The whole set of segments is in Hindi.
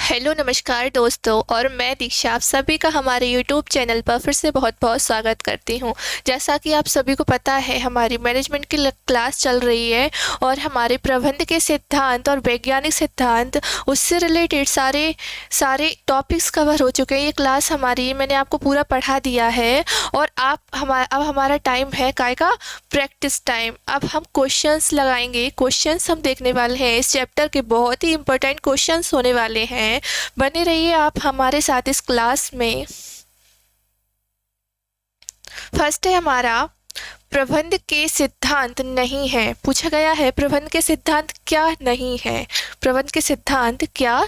हेलो नमस्कार दोस्तों, और मैं दीक्षा आप सभी का हमारे यूट्यूब चैनल पर फिर से बहुत बहुत स्वागत करती हूं। जैसा कि आप सभी को पता है, हमारी मैनेजमेंट की क्लास चल रही है और हमारे प्रबंध के सिद्धांत और वैज्ञानिक सिद्धांत उससे रिलेटेड सारे सारे टॉपिक्स कवर हो चुके हैं। ये क्लास हमारी मैंने आपको पूरा पढ़ा दिया है और अब हमारा टाइम है काय का प्रैक्टिस टाइम। अब हम क्वेश्चंस लगाएंगे। क्वेश्चंस हम देखने वाले हैं, इस चैप्टर के बहुत ही इंपॉर्टेंट क्वेश्चंस होने वाले हैं। बने रहिए आप हमारे साथ इस क्लास में। फर्स्ट है हमारा, प्रबंध के सिद्धांत नहीं है। पूछा गया है प्रबंध के सिद्धांत क्या नहीं है। प्रबंध के सिद्धांत क्या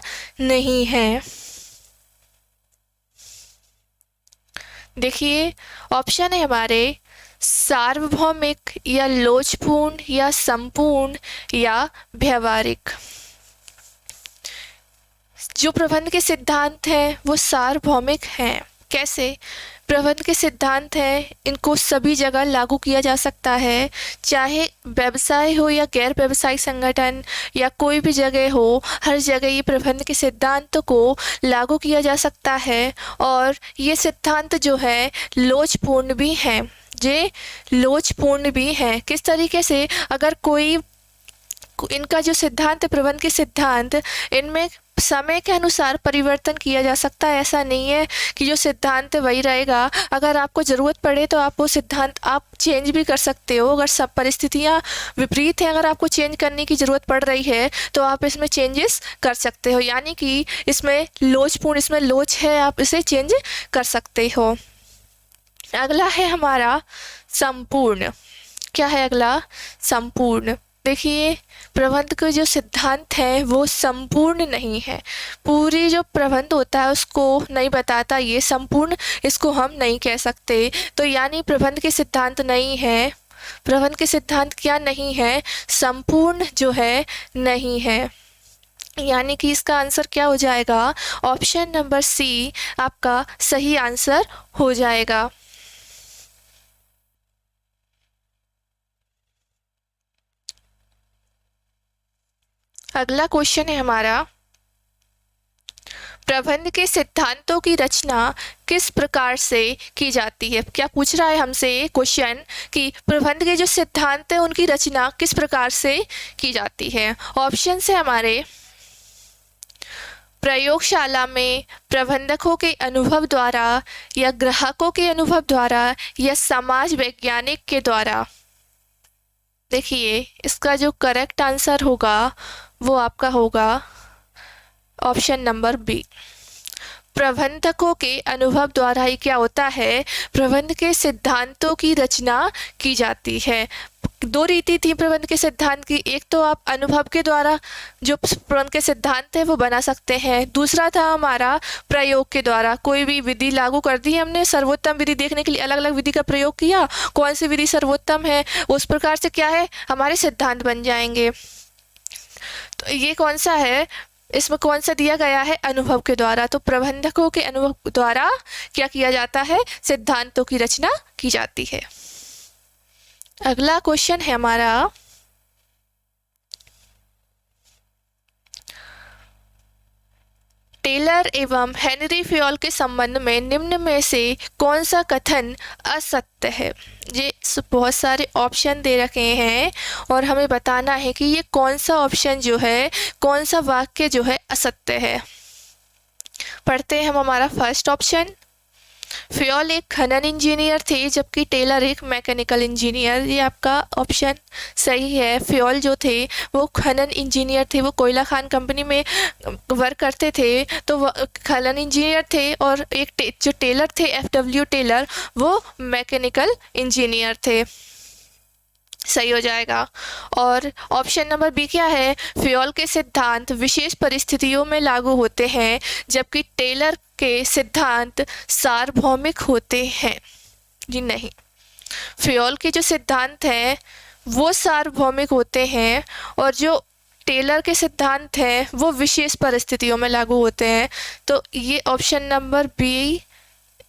नहीं है। देखिए ऑप्शन है हमारे सार्वभौमिक या लोचपूर्ण या संपूर्ण या व्यवहारिक। जो प्रबंध के सिद्धांत हैं वो सार्वभौमिक हैं। कैसे? प्रबंध के सिद्धांत हैं, इनको सभी जगह लागू किया जा सकता है, चाहे व्यवसाय हो या गैर व्यवसायिक संगठन या कोई भी जगह हो, हर जगह ये प्रबंध के सिद्धांत को लागू किया जा सकता है। और ये सिद्धांत जो है लोचपूर्ण भी हैं। ये लोचपूर्ण भी हैं। किस तरीके से? अगर कोई इनका जो सिद्धांत है, प्रबंध के सिद्धांत, इनमें समय के अनुसार परिवर्तन किया जा सकता है। ऐसा नहीं है कि जो सिद्धांत वही रहेगा। अगर आपको ज़रूरत पड़े तो आप वो सिद्धांत आप चेंज भी कर सकते हो। अगर सब परिस्थितियाँ विपरीत हैं, अगर आपको चेंज करने की ज़रूरत पड़ रही है तो आप इसमें चेंजेस कर सकते हो। यानी कि इसमें लोचपूर्ण, इसमें लोच है, आप इसे चेंज कर सकते हो। अगला है हमारा संपूर्ण। क्या है अगला? संपूर्ण। देखिए प्रबंध के जो सिद्धांत है वो संपूर्ण नहीं है। पूरी जो प्रबंध होता है उसको नहीं बताता, ये संपूर्ण इसको हम नहीं कह सकते। तो यानी प्रबंध के सिद्धांत नहीं है। प्रबंध के सिद्धांत क्या नहीं है? संपूर्ण जो है नहीं है। यानी कि इसका आंसर क्या हो जाएगा? ऑप्शन नंबर सी आपका सही आंसर हो जाएगा। अगला क्वेश्चन है हमारा, प्रबंध के सिद्धांतों की रचना किस प्रकार से की जाती है। क्या पूछ रहा है हमसे क्वेश्चन कि प्रबंध के जो सिद्धांत है उनकी रचना किस प्रकार से की जाती है। ऑप्शन है हमारे प्रयोगशाला में प्रबंधकों के अनुभव द्वारा, या ग्राहकों के अनुभव द्वारा, या समाज वैज्ञानिक के द्वारा। देखिए इसका जो करेक्ट आंसर होगा वो आपका होगा ऑप्शन नंबर बी, प्रबंधकों के अनुभव द्वारा ही क्या होता है? प्रबंध के सिद्धांतों की रचना की जाती है। दो रीति थी प्रबंध के सिद्धांत की। एक तो आप अनुभव के द्वारा जो प्रबंध के सिद्धांत है वो बना सकते हैं। दूसरा था हमारा प्रयोग के द्वारा। कोई भी विधि लागू कर दी हमने, सर्वोत्तम विधि देखने के लिए अलग अलग विधि का प्रयोग किया, कौन सी विधि सर्वोत्तम है उस प्रकार से क्या है हमारे सिद्धांत बन जाएंगे। तो ये कौन सा है? इसमें कौन सा दिया गया है? अनुभव के द्वारा। तो प्रबंधकों के अनुभव द्वारा क्या किया जाता है? सिद्धांतों की रचना की जाती है। अगला क्वेश्चन है हमारा, टेलर एवं हेनरी फ्योल के संबंध में निम्न में से कौन सा कथन असत्य है। ये बहुत सारे ऑप्शन दे रखे हैं और हमें बताना है कि ये कौन सा ऑप्शन जो है, कौन सा वाक्य जो है असत्य है। पढ़ते हैं हम हमारा फर्स्ट ऑप्शन, फ्योल एक खनन इंजीनियर थे जबकि टेलर एक मैकेनिकल इंजीनियर। ये आपका ऑप्शन सही है। फ्योल जो थे वो खनन इंजीनियर थे, वो कोयला खान कंपनी में वर्क करते थे, तो वो खनन इंजीनियर थे। और एक जो टेलर थे FW टेलर, वो मैकेनिकल इंजीनियर थे। सही हो जाएगा। और ऑप्शन नंबर बी क्या है? फ्योल के सिद्धांत विशेष परिस्थितियों में लागू होते हैं जबकि टेलर के सिद्धांत सार्वभौमिक होते हैं। जी नहीं, फ्योल के जो सिद्धांत हैं वो सार्वभौमिक होते हैं और जो टेलर के सिद्धांत हैं वो विशेष परिस्थितियों में लागू होते हैं। तो ये ऑप्शन नंबर बी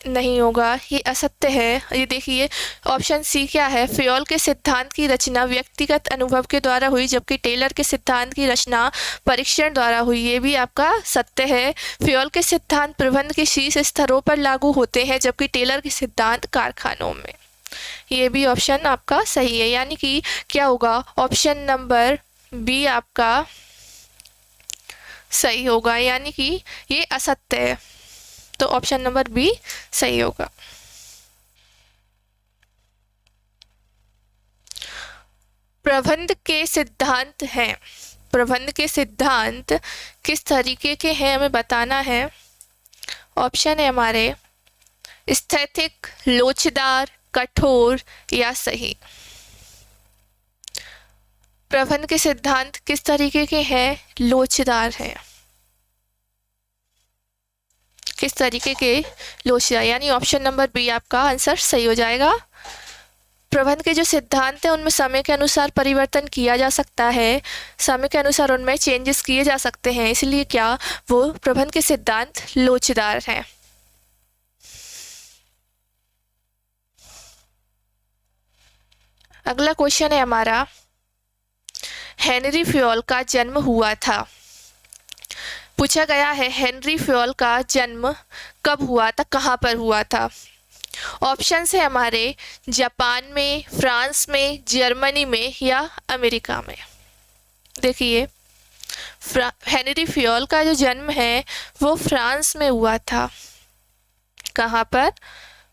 नहीं होगा, ये असत्य है। ये देखिए ऑप्शन सी क्या है, फ्योल के सिद्धांत की रचना व्यक्तिगत अनुभव के द्वारा हुई, जबकि टेलर के सिद्धांत की रचना परीक्षण द्वारा हुई। ये भी आपका सत्य है। फ्योल के सिद्धांत प्रबंध के शीर्ष स्तरों पर लागू होते हैं, जबकि टेलर के सिद्धांत कारखानों में। ये भी ऑप्शन आपका सही है, यानी कि क्या होगा, ऑप्शन नंबर बी आपका सही होगा, यानी कि ये असत्य है, तो ऑप्शन नंबर बी सही होगा। प्रबंध के सिद्धांत हैं, प्रबंध के सिद्धांत किस तरीके के हैं हमें बताना है। ऑप्शन है हमारे स्थैतिक, लोचदार, कठोर या सही। प्रबंध के सिद्धांत किस तरीके के हैं, लोचदार हैं। किस तरीके के, लोचदार, यानी ऑप्शन नंबर बी आपका आंसर सही हो जाएगा। प्रबंध के जो सिद्धांत हैं उनमें समय के अनुसार परिवर्तन किया जा सकता है, समय के अनुसार उनमें चेंजेस किए जा सकते हैं, इसलिए क्या वो प्रबंध के सिद्धांत लोचदार हैं। अगला क्वेश्चन है हमारा, हेनरी फ्योल का जन्म हुआ था। पूछा गया है हेनरी फ्योल का जन्म कब हुआ था, कहाँ पर हुआ था। ऑप्शन है हमारे जापान में, फ्रांस में, जर्मनी में या अमेरिका में। देखिए हेनरी फ्योल का जो जन्म है वो फ्रांस में हुआ था। कहाँ पर,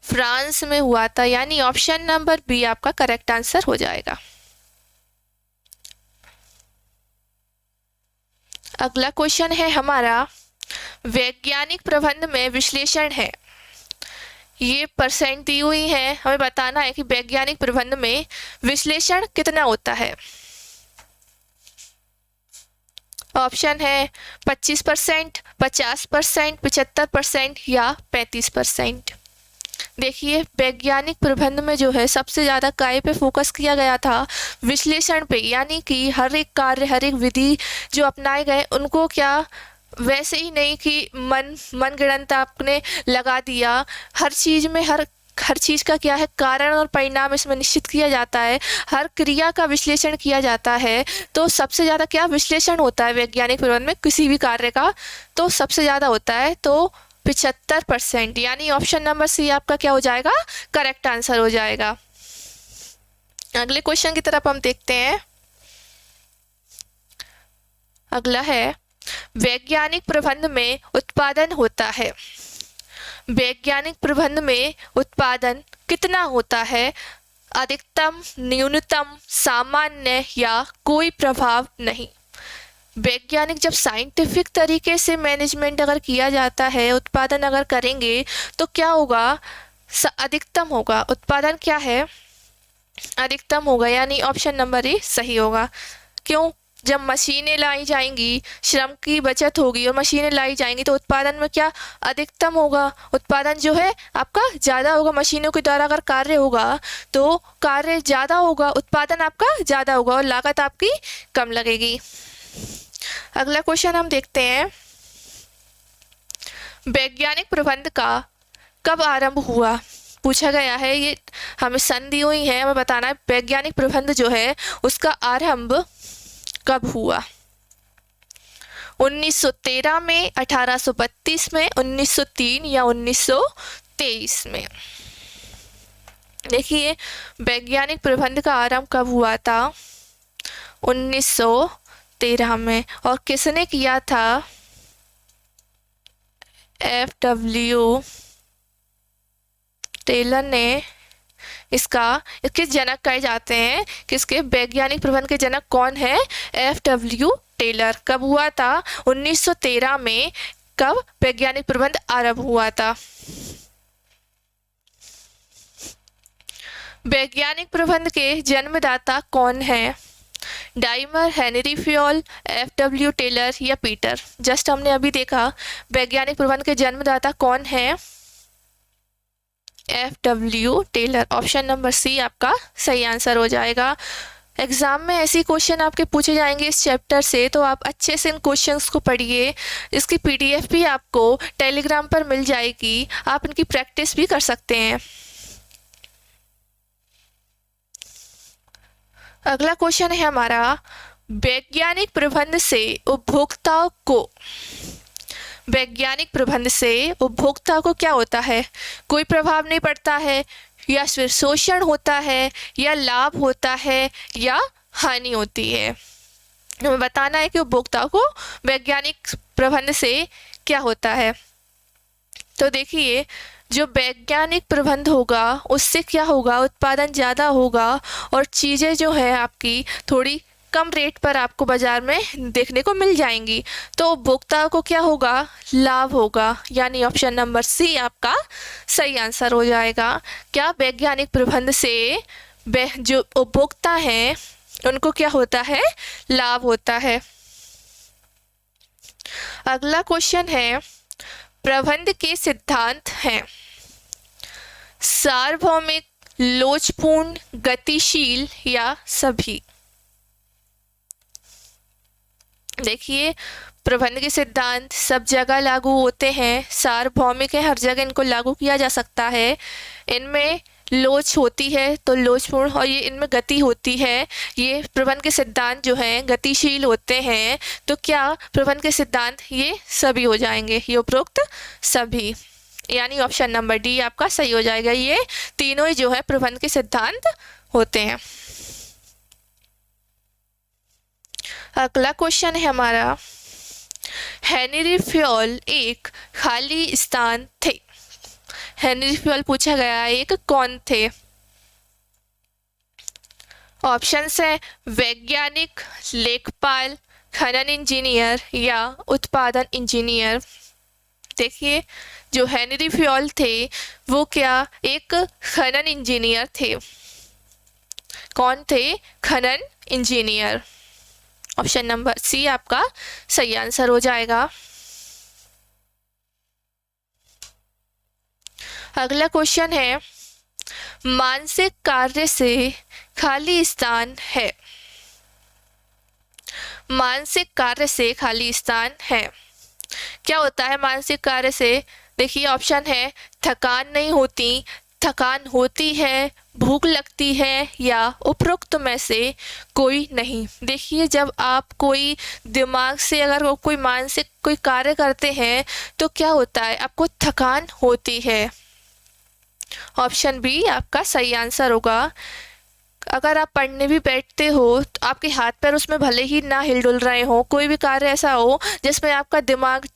फ्रांस में हुआ था, यानी ऑप्शन नंबर बी आपका करेक्ट आंसर हो जाएगा। अगला क्वेश्चन है हमारा, वैज्ञानिक प्रबंध में विश्लेषण है। ये परसेंट दी हुई है, हमें बताना है कि वैज्ञानिक प्रबंध में विश्लेषण कितना होता है। ऑप्शन है 25%, 50%, 75% या 35%। देखिए वैज्ञानिक प्रबंध में जो है सबसे ज़्यादा काय पे फोकस किया गया था, विश्लेषण पे, यानी कि हर एक कार्य, हर एक विधि जो अपनाए गए उनको क्या वैसे ही नहीं कि मनगढ़ंत आपने लगा दिया। हर चीज़ में हर चीज़ का क्या है, कारण और परिणाम इसमें निश्चित किया जाता है, हर क्रिया का विश्लेषण किया जाता है। तो सबसे ज़्यादा क्या विश्लेषण होता है वैज्ञानिक प्रबंध में, किसी भी कार्य का तो सबसे ज़्यादा होता है, तो 75%, यानी ऑप्शन नंबर सी आपका क्या हो जाएगा, करेक्ट आंसर हो जाएगा। अगले क्वेश्चन की तरफ हम देखते हैं। अगला है, वैज्ञानिक प्रबंध में उत्पादन होता है। वैज्ञानिक प्रबंध में उत्पादन कितना होता है, अधिकतम, न्यूनतम, सामान्य या कोई प्रभाव नहीं। वैज्ञानिक जब साइंटिफिक तरीके से मैनेजमेंट अगर किया जाता है, उत्पादन अगर करेंगे तो क्या होगा, अधिकतम होगा। उत्पादन क्या है, अधिकतम होगा, यानी ऑप्शन नंबर ए सही होगा। क्यों, जब मशीनें लाई जाएंगी, श्रम की बचत होगी और मशीनें लाई जाएंगी तो उत्पादन में क्या अधिकतम होगा, उत्पादन जो है आपका ज़्यादा होगा। मशीनों के द्वारा अगर कार्य होगा तो कार्य ज़्यादा होगा, उत्पादन आपका ज़्यादा होगा और लागत आपकी कम लगेगी। अगला क्वेश्चन हम देखते हैं, वैज्ञानिक प्रबंध का कब आरंभ हुआ। पूछा गया है, ये हमें सन दी हुई है, हमें बताना है वैज्ञानिक प्रबंध जो है उसका आरंभ कब हुआ। 1913 में, 1832 में, 1903 या 1923 में। देखिए वैज्ञानिक प्रबंध का आरंभ कब हुआ था, 1913 में, और किसने किया था, F.W. टेलर ने इसके जनक कहे जाते हैं। किसके, वैज्ञानिक प्रबंध के जनक कौन है, F.W. टेलर। कब हुआ था, 1913 में। कब वैज्ञानिक प्रबंध आरंभ हुआ था। वैज्ञानिक प्रबंध के जन्मदाता कौन है, डाइमर, हेनरी फ्योल, F.W. टेलर या पीटर। जस्ट हमने अभी देखा वैज्ञानिक प्रबंध के जन्मदाता कौन है, F.W. Taylor. Option number C आपका सही आंसर हो जाएगा। एग्ज़ाम में ऐसे क्वेश्चन आपके पूछे जाएंगे इस चैप्टर से, तो आप अच्छे से इन क्वेश्चंस को पढ़िए। इसकी पीडीएफ भी आपको टेलीग्राम पर मिल जाएगी, आप इनकी प्रैक्टिस भी कर सकते हैं। अगला क्वेश्चन है हमारा, वैज्ञानिक प्रबंध से उपभोक्ताओं को, वैज्ञानिक प्रबंध से उपभोक्ता को क्या होता है? कोई प्रभाव नहीं पड़ता है, या फिर शोषण होता है, या लाभ होता है, या हानि होती है? हमें बताना है कि उपभोक्ताओं को वैज्ञानिक प्रबंध से क्या होता है। तो देखिए, जो वैज्ञानिक प्रबंध होगा उससे क्या होगा, उत्पादन ज़्यादा होगा और चीज़ें जो है आपकी थोड़ी कम रेट पर आपको बाज़ार में देखने को मिल जाएंगी। तो उपभोक्ताओं को क्या होगा, लाभ होगा, यानी ऑप्शन नंबर सी आपका सही आंसर हो जाएगा। क्या वैज्ञानिक प्रबंध से जो उपभोक्ता हैं उनको क्या होता है, लाभ होता है। अगला क्वेश्चन है, प्रबंध के सिद्धांत हैं सार्वभौमिक, लोचपूर्ण, गतिशील या सभी? देखिए, प्रबंध के सिद्धांत सब जगह लागू होते हैं, सार्वभौमिक है, हर जगह इनको लागू किया जा सकता है। इनमें लोच होती है तो लोचपूर्ण, और ये इनमें गति होती है। ये प्रबंध के सिद्धांत जो हैं गतिशील होते हैं। तो क्या प्रबंध के सिद्धांत ये सभी हो जाएंगे, ये उपरोक्त सभी, यानी ऑप्शन नंबर डी आपका सही हो जाएगा। ये तीनों ही जो है प्रबंध के सिद्धांत होते हैं। अगला क्वेश्चन है हमारा, हेनरी फ्योल एक खाली स्थान थे। हेनरी फ्योल पूछा गया है, एक कौन थे? ऑप्शंस है वैज्ञानिक, लेखपाल, खनन इंजीनियर या उत्पादन इंजीनियर। देखिए, जो हेनरी फ्योल थे वो क्या, एक खनन इंजीनियर थे। कौन थे? खनन इंजीनियर। ऑप्शन नंबर सी आपका सही आंसर हो जाएगा। अगला क्वेश्चन है, मानसिक कार्य से खाली स्थान है। मानसिक कार्य से खाली स्थान है, क्या होता है मानसिक कार्य से? देखिए, ऑप्शन है थकान नहीं होती, थकान होती है, भूख लगती है, या उपरोक्त में से कोई नहीं। देखिए, जब आप कोई दिमाग से अगर कोई मानसिक कोई कार्य करते हैं तो क्या होता है, आपको थकान होती है। ऑप्शन बी आपका सही आंसर होगा। अगर आप पढ़ने भी बैठते हो तो आपके हाथ पैर उसमें भले ही ना हिल डुल रहे हो, कोई भी कार्य ऐसा हो जिसमें आपका दिमाग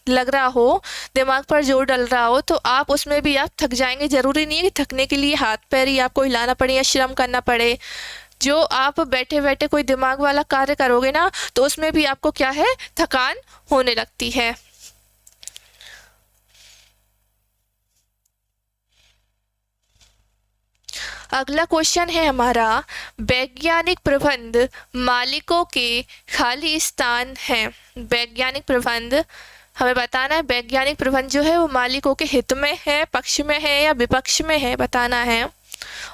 लग रहा हो, दिमाग पर जोर डल रहा हो, तो आप उसमें भी आप थक जाएंगे। ज़रूरी नहीं है कि थकने के लिए हाथ पैर ही आपको हिलाना पड़े या श्रम करना पड़े। जो आप बैठे बैठे कोई दिमाग वाला कार्य करोगे ना, तो उसमें भी आपको क्या है, थकान होने लगती है। अगला क्वेश्चन है हमारा, वैज्ञानिक प्रबंध मालिकों के खाली स्थान हैं। वैज्ञानिक प्रबंध हमें बताना है, वैज्ञानिक प्रबंध जो है वो मालिकों के हित में है, पक्ष में है या विपक्ष में है, बताना है।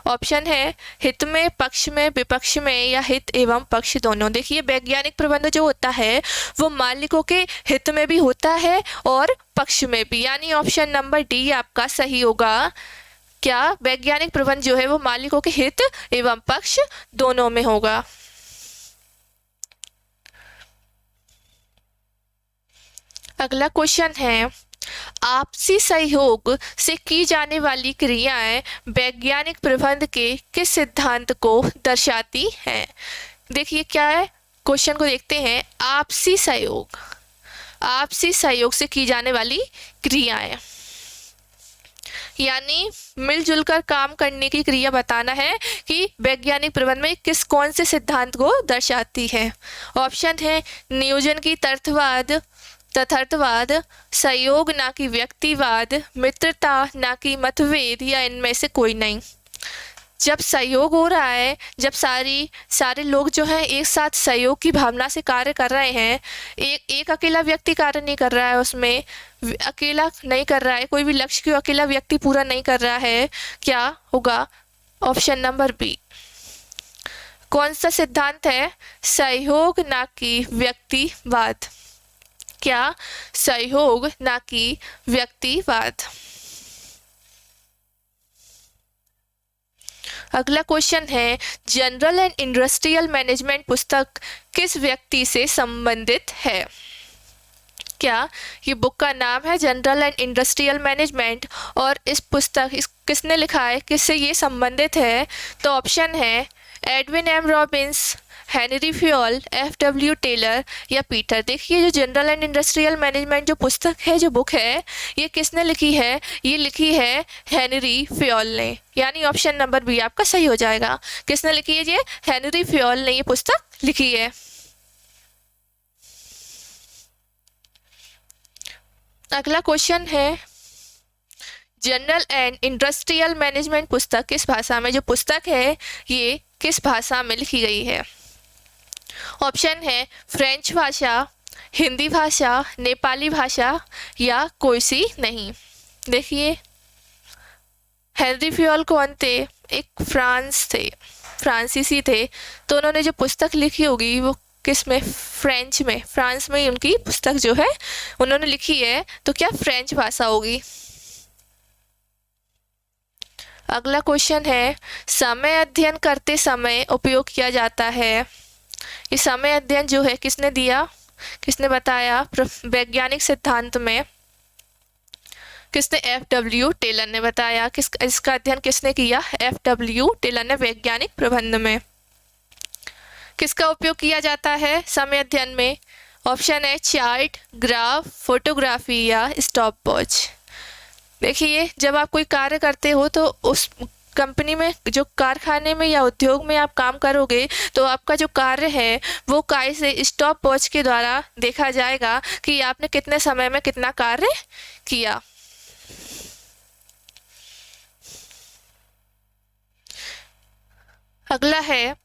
ऑप्शन है हित में, पक्ष में, विपक्ष में या हित एवं पक्ष दोनों। देखिए, वैज्ञानिक प्रबंध जो होता है वो मालिकों के हित में भी होता है और पक्ष में भी, यानी ऑप्शन नंबर डी आपका सही होगा। क्या वैज्ञानिक प्रबंध जो है वो मालिकों के हित एवं पक्ष दोनों में होगा। अगला क्वेश्चन है, आपसी सहयोग से की जाने वाली क्रियाएं वैज्ञानिक प्रबंध के किस सिद्धांत को दर्शाती हैं? देखिए, क्या है, क्वेश्चन को देखते हैं। आपसी सहयोग, आपसी सहयोग से की जाने वाली क्रियाएं यानी मिलजुल कर काम करने की क्रिया बताना है कि वैज्ञानिक प्रबंध में किस कौन से सिद्धांत को दर्शाती है। ऑप्शन है नियोजन की तथार्थवाद, सहयोग ना कि व्यक्तिवाद, मित्रता ना कि मतभेद, या इनमें से कोई नहीं। जब सहयोग हो रहा है, जब सारे लोग जो हैं एक साथ सहयोग की भावना से कार्य कर रहे हैं, एक अकेला व्यक्ति कार्य नहीं कर रहा है, उसमें अकेला नहीं कर रहा है, कोई भी लक्ष्य को अकेला व्यक्ति पूरा नहीं कर रहा है, क्या होगा? Option number B. कौन सा सिद्धांत है? सहयोग ना कि व्यक्तिवाद। क्या? सहयोग ना कि व्यक्तिवाद। अगला क्वेश्चन है, जनरल एंड इंडस्ट्रियल मैनेजमेंट पुस्तक किस व्यक्ति से संबंधित है? क्या? ये बुक का नाम है जनरल एंड इंडस्ट्रियल मैनेजमेंट, और इस पुस्तक किसने लिखा है, किससे ये संबंधित है? तो ऑप्शन है Edwin M Robbins, Henry Fayol, F W. Taylor या पीटर। देखिए, जो जनरल एंड इंडस्ट्रियल मैनेजमेंट जो पुस्तक है, जो बुक है, ये किसने लिखी है? ये लिखी है हेनरी फ्योल ने, यानी ऑप्शन नंबर बी आपका सही हो जाएगा। किसने लिखी है? ये हेनरी फ्योल ने ये पुस्तक लिखी है। अगला क्वेश्चन है, जनरल एंड इंडस्ट्रियल मैनेजमेंट पुस्तक किस भाषा में, जो पुस्तक है ये किस भाषा में लिखी गई है? ऑप्शन है फ्रेंच भाषा, हिंदी भाषा, नेपाली भाषा या कोई सी नहीं। देखिए, हेनरी फ्योल कौन थे? एक फ्रांसीसी थे। तो उन्होंने जो पुस्तक लिखी होगी वो किस में? फ्रेंच में, फ्रांस में ही उनकी पुस्तक जो है उन्होंने लिखी है, तो क्या फ्रेंच भाषा होगी। अगला क्वेश्चन है, समय अध्ययन करते समय उपयोग किया जाता है। ये समय अध्ययन जो है किसने दिया, किसने बताया? वैज्ञानिक सिद्धांत में किसने? एफ.डब्ल्यू. टेलर ने बताया। इसका अध्ययन किसने किया? एफ.डब्ल्यू. टेलर ने वैज्ञानिक प्रबंध में। किसका उपयोग किया जाता है समय अध्ययन में? ऑप्शन है चार्ट, ग्राफ, फोटोग्राफी या स्टॉपवॉच। देखिए, जब आप कोई कार्य करते हो तो उस कंपनी में, जो कारखाने में या उद्योग में आप काम करोगे, तो आपका जो कार्य है वो काय से स्टॉप वॉच के द्वारा देखा जाएगा कि आपने कितने समय में कितना कार्य किया। अगला है,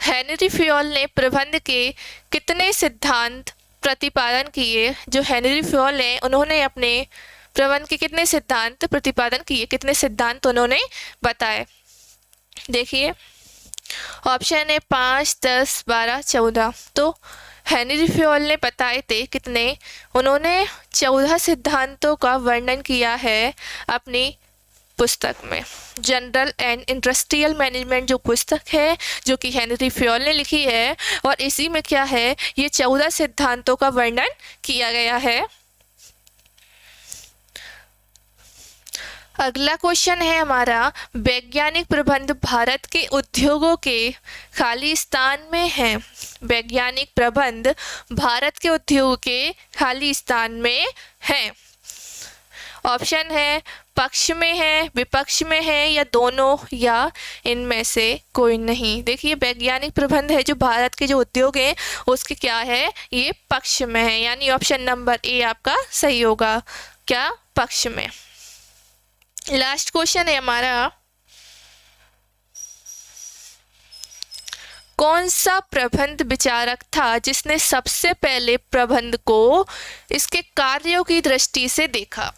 हेनरी फ्योल ने प्रबंध के कितने सिद्धांत प्रतिपादन किए? जो हेनरी फ्योल हैं उन्होंने अपने प्रबंध के कितने सिद्धांत प्रतिपादन किए, कितने सिद्धांत उन्होंने बताए? देखिए, ऑप्शन है 5, 10, 12, 14। तो हेनरी फ्योल ने बताए थे कितने? उन्होंने 14 सिद्धांतों का वर्णन किया है अपनी पुस्तक में। जनरल एंड इंडस्ट्रियल मैनेजमेंट जो पुस्तक है, जो कि हेनरी फ्योल ने लिखी है, और इसी में क्या है, ये 14 सिद्धांतों का वर्णन किया गया है। अगला क्वेश्चन है हमारा, वैज्ञानिक प्रबंध भारत के उद्योगों के खाली स्थान में है। वैज्ञानिक प्रबंध भारत के उद्योग के खाली स्थान में है। ऑप्शन है पक्ष में है, विपक्ष में है या दोनों या इनमें से कोई नहीं। देखिए, वैज्ञानिक प्रबंध है जो भारत के जो उद्योग हैं उसके क्या है, ये पक्ष में है, यानी ऑप्शन नंबर ए आपका सही होगा। क्या? पक्ष में। लास्ट क्वेश्चन है हमारा, कौन सा प्रबंध विचारक था जिसने सबसे पहले प्रबंध को इसके कार्यों की दृष्टि से देखा?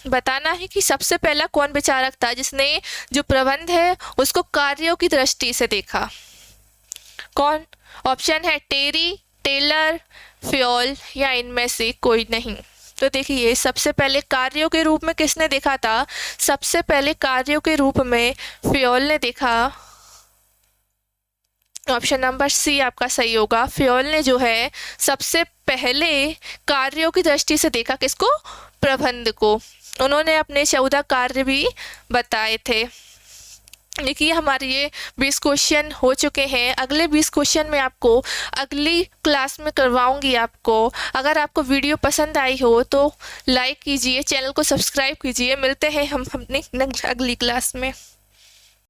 बताना है कि सबसे पहला कौन विचारक था जिसने जो प्रबंध है उसको कार्यों की दृष्टि से देखा। कौन? ऑप्शन है टेरी, टेलर, फ्योल या इनमें से कोई नहीं। तो देखिए, सबसे पहले कार्यों के रूप में किसने देखा था? सबसे पहले कार्यों के रूप में फ्योल ने देखा। ऑप्शन नंबर सी आपका सही होगा। फ्योल ने जो है सबसे पहले कार्यों की दृष्टि से देखा, किसको? प्रबंध को। उन्होंने अपने 14 कार्य भी बताए थे। देखिए, हमारे ये 20 क्वेश्चन हो चुके हैं। अगले 20 क्वेश्चन में आपको अगली क्लास में करवाऊंगी आपको। अगर आपको वीडियो पसंद आई हो तो लाइक कीजिए, चैनल को सब्सक्राइब कीजिए। मिलते हैं हम अपनी अगली क्लास में।